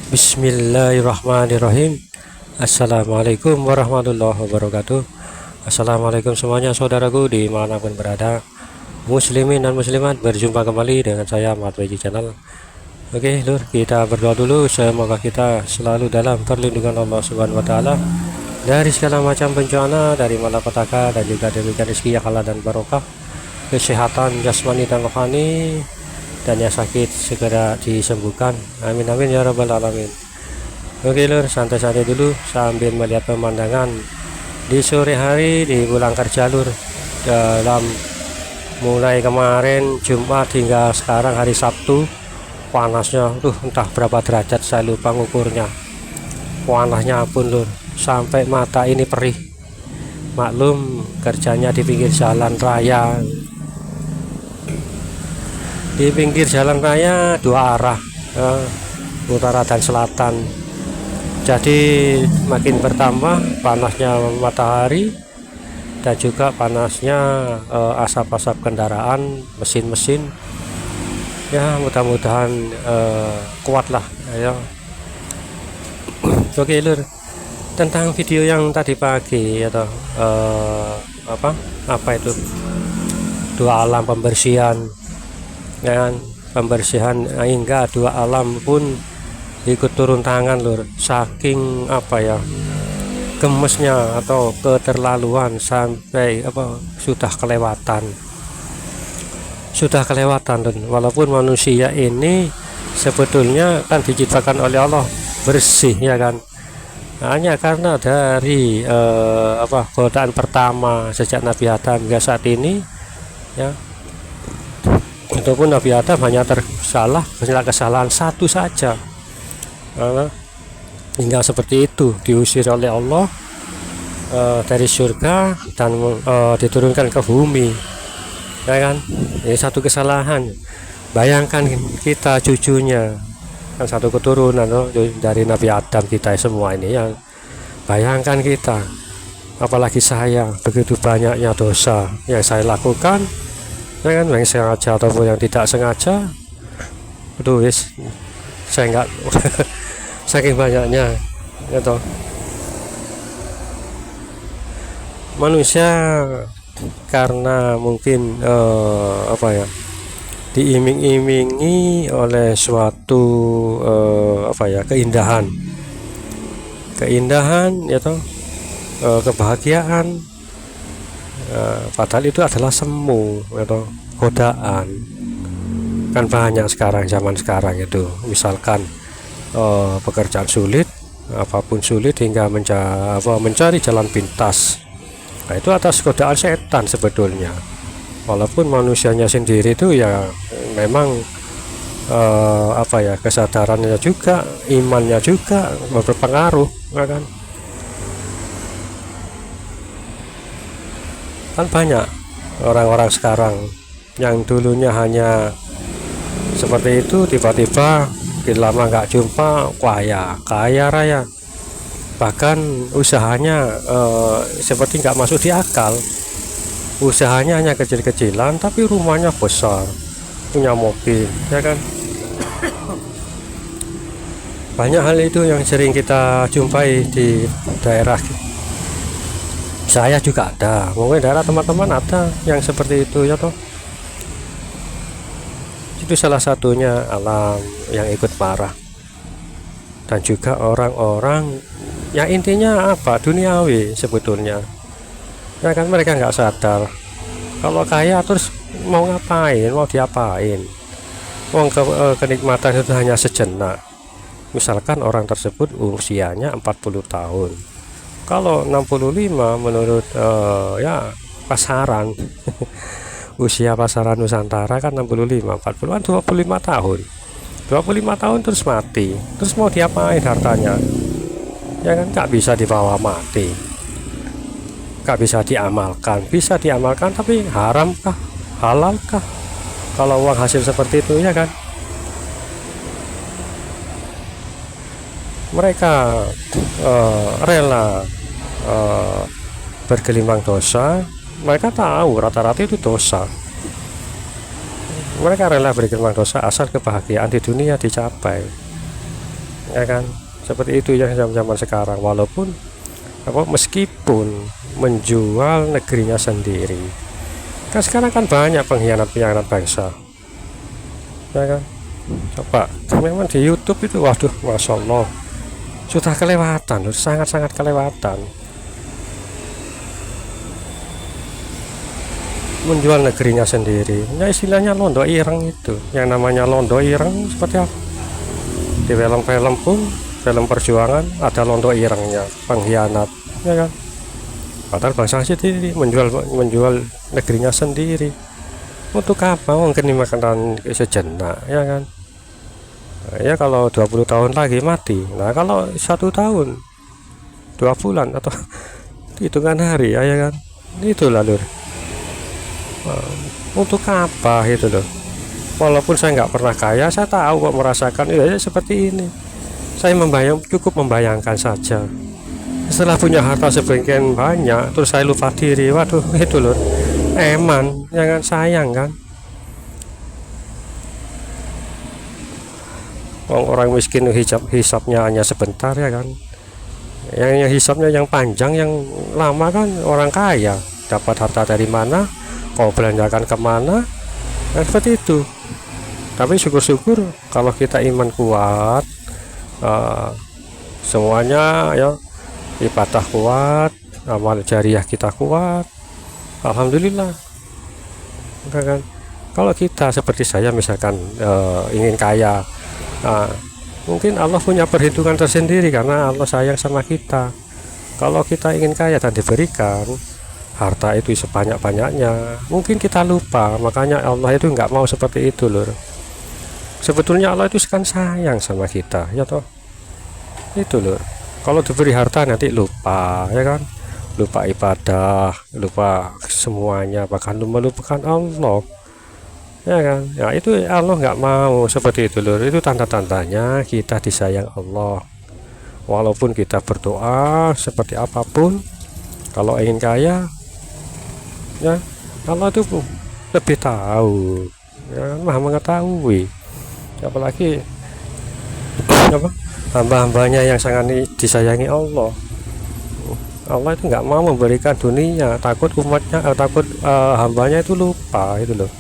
Bismillahirrahmanirrahim. Assalamualaikum warahmatullahi wabarakatuh. Assalamualaikum semuanya saudaraku dimanapun berada, muslimin dan muslimat. Berjumpa kembali dengan saya Ahmad Waji Channel. Oke lur, kita berdoa dulu. Semoga kita selalu dalam perlindungan Allah Subhanahu wa Ta'ala dari segala macam bencana, dari malapetaka, dan juga diberikan rezeki yang halal dan barokah, kesehatan jasmani dan rohani, dan yang sakit segera disembuhkan. Amin amin ya rabbal alamin. Oke lur, santai-santai dulu sambil melihat pemandangan di sore hari di pulang kerja lur. Dalam mulai kemarin Jumat hingga sekarang hari Sabtu, panasnya entah berapa derajat saya lupa ngukurnya. Panasnya pun lur, sampai mata ini perih. Maklum kerjanya di pinggir jalan raya, di pinggir jalan raya dua arah, utara dan selatan. Jadi makin bertambah panasnya matahari dan juga panasnya asap-asap kendaraan, mesin-mesin. Ya mudah-mudahan kuat lah ya. Oke lur, tentang video yang tadi pagi atau apa itu, dua alam pembersihan ya kan, pembersihan hingga dua alam pun ikut turun tangan lur, saking gemesnya atau keterlaluan sampai sudah kelewatan lur. Walaupun manusia ini sebetulnya kan diciptakan oleh Allah bersih ya kan, hanya karena dari godaan pertama sejak Nabi Adam hingga saat ini ya. Ataupun Nabi Adam hanya kesalahan satu saja, hingga seperti itu diusir oleh Allah dari surga dan diturunkan ke bumi ya kan. Ini satu kesalahan. Bayangkan kita cucunya kan satu keturunan dari Nabi Adam, kita semua ini ya. Bayangkan kita, apalagi saya, begitu banyaknya dosa yang saya lakukan ya kan, yang sengaja ataupun yang tidak sengaja. Aduh yes, saya enggak saking banyaknya ya toh. Manusia karena mungkin diiming-imingi oleh suatu keindahan ya toh, kebahagiaan. Padahal itu adalah semu atau godaan. Kan banyak sekarang, zaman sekarang itu misalkan pekerjaan sulit, apapun sulit hingga mencari jalan pintas. Nah, itu atas godaan setan sebetulnya. Walaupun manusianya sendiri itu ya memang kesadarannya juga, imannya juga berpengaruh ya kan. Kan banyak orang-orang sekarang yang dulunya hanya seperti itu, tiba-tiba lama nggak jumpa kaya raya, bahkan usahanya seperti nggak masuk di akal. Usahanya hanya kecil-kecilan tapi rumahnya besar, punya mobil ya kan. Banyak hal itu yang sering kita jumpai di daerah. Saya juga ada, mungkin daerah teman-teman ada yang seperti itu ya toh. Itu salah satunya alam yang ikut marah, dan juga orang-orang yang intinya duniawi sebetulnya ya kan. Mereka nggak sadar kalau kaya terus mau ngapain, mau diapain. Kenikmatan itu hanya sejenak. Misalkan orang tersebut usianya 40 tahun, kalau 65 menurut pasaran usia pasaran Nusantara kan 65, 40-an 25 tahun. 25 tahun terus mati. Terus mau diapain hartanya? Ya kan nggak bisa dibawa mati. Nggak bisa diamalkan. Bisa diamalkan tapi haramkah? Halalkah? Kalau uang hasil seperti itu ya kan. Mereka rela bergelimang dosa. Mereka tahu rata-rata itu dosa. Mereka rela bergelimang dosa asal kebahagiaan di dunia dicapai. ya kan, seperti itu yang zaman sekarang. Walaupun meskipun menjual negerinya sendiri, kan sekarang kan banyak pengkhianat bangsa, ya kan. Coba memang di YouTube itu, waduh, masya Allah, sudah kelewatan, sangat-sangat kelewatan, menjual negerinya sendiri. Ya istilahnya londo ireng itu. Yang namanya londo ireng seperti apa? Di film-film pun, film perjuangan, ada londo irengnya, pengkhianat, ya kan. Padahal bangsa sendiri menjual negerinya sendiri. Untuk apa? Mungkin makanan sejenak, ya kan. Nah, ya kalau 20 tahun lagi mati. Nah kalau 1 tahun 2 bulan atau hitungan hari, ya kan, itulah lur. Untuk apa itu loh. Walaupun saya nggak pernah kaya, saya tahu kok, merasakan ya seperti ini. Saya cukup membayangkan saja. Setelah punya harta sebagian banyak, terus saya lupa diri, waduh, itu loh, eman, jangan sayang kan. Orang miskin hisapnya hanya sebentar, ya kan. Yang hisapnya yang panjang, yang lama kan orang kaya. Dapat harta dari mana, kau belanjakan kemana, nah, seperti itu. Tapi syukur-syukur kalau kita iman kuat, semuanya ya, ibadah kuat, amal jariah kita kuat, alhamdulillah, kan. Kalau kita seperti saya misalkan ingin kaya, mungkin Allah punya perhitungan tersendiri karena Allah sayang sama kita. Kalau kita ingin kaya dan diberikan harta itu sebanyak-banyaknya, mungkin kita lupa. Makanya Allah itu nggak mau seperti itu lur. Sebetulnya Allah itu kan sayang sama kita, ya toh, itu lur. Kalau diberi harta nanti lupa, ya kan, lupa ibadah, lupa semuanya, bahkan melupakan Allah, ya kan. Ya itu Allah nggak mau seperti itu lur. Itu tanda-tandanya kita disayang Allah. Walaupun kita berdoa seperti apapun, kalau ingin kaya, ya Allah itu lebih tahu, ya, maha mengetahui. Apalagi apa, hamba-hambanya yang sangat disayangi Allah. Allah itu nggak mau memberikan dunia, takut umatnya, takut hambanya itu lupa, itu loh.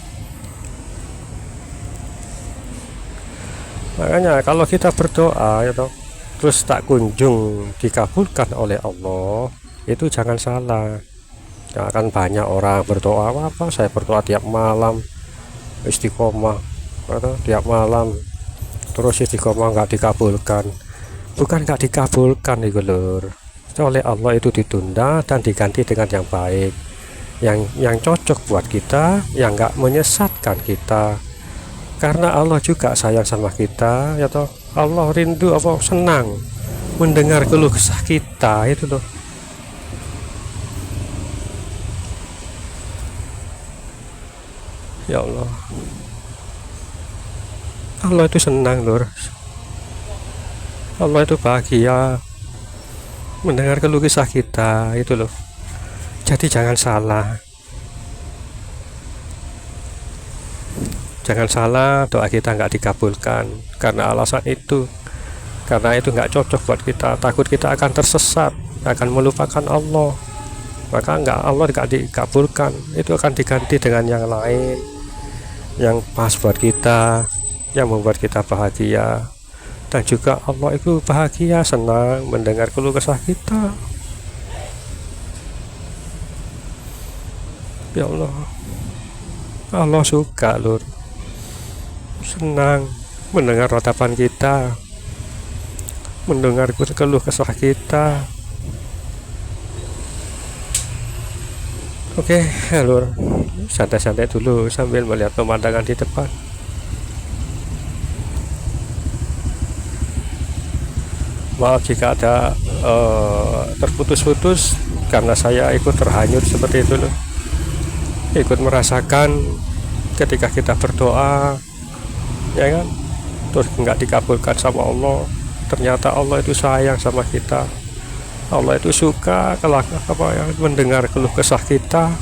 Makanya kalau kita berdoa, ya toh, terus tak kunjung dikabulkan oleh Allah, itu jangan salah. Ya, kan banyak orang berdoa, apa saya berdoa tiap malam istiqomah, atau tiap malam terus istiqomah nggak dikabulkan. Bukan nggak dikabulkan itu lur, oleh Allah itu ditunda dan diganti dengan yang baik, yang cocok buat kita, yang nggak menyesatkan kita. Karena Allah juga sayang sama kita, ya toh. Allah rindu apa, senang mendengar keluh kesah kita, itu loh. Ya Allah, Allah itu senang lur. Allah itu bahagia mendengar keluh kesah kita, itu loh. Jadi jangan salah, doa kita nggak dikabulkan karena alasan itu. Karena itu nggak cocok buat kita, takut kita akan tersesat, akan melupakan Allah, maka Allah nggak dikabulkan. Itu akan diganti dengan yang lain, yang pas buat kita, yang membuat kita bahagia. Dan juga Allah itu bahagia, senang mendengar keluh kesah kita. Ya Allah, Allah suka lur, senang mendengar ratapan kita, mendengar keluh kesah kita. Oke, lur, santai-santai dulu sambil melihat pemandangan di depan. Maaf jika ada terputus-putus karena saya ikut terhanyut seperti itu loh. Ikut merasakan ketika kita berdoa, ya kan, terus nggak dikabulkan sama Allah. Ternyata Allah itu sayang sama kita. Allah itu suka kalau mendengar keluh kesah kita.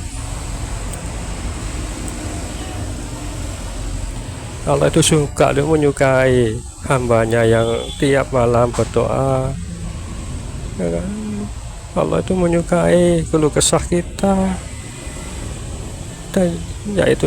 Allah itu suka, dia menyukai hambanya yang tiap malam berdoa, ya kan? Allah itu menyukai keluh kesah kita, dan yaitu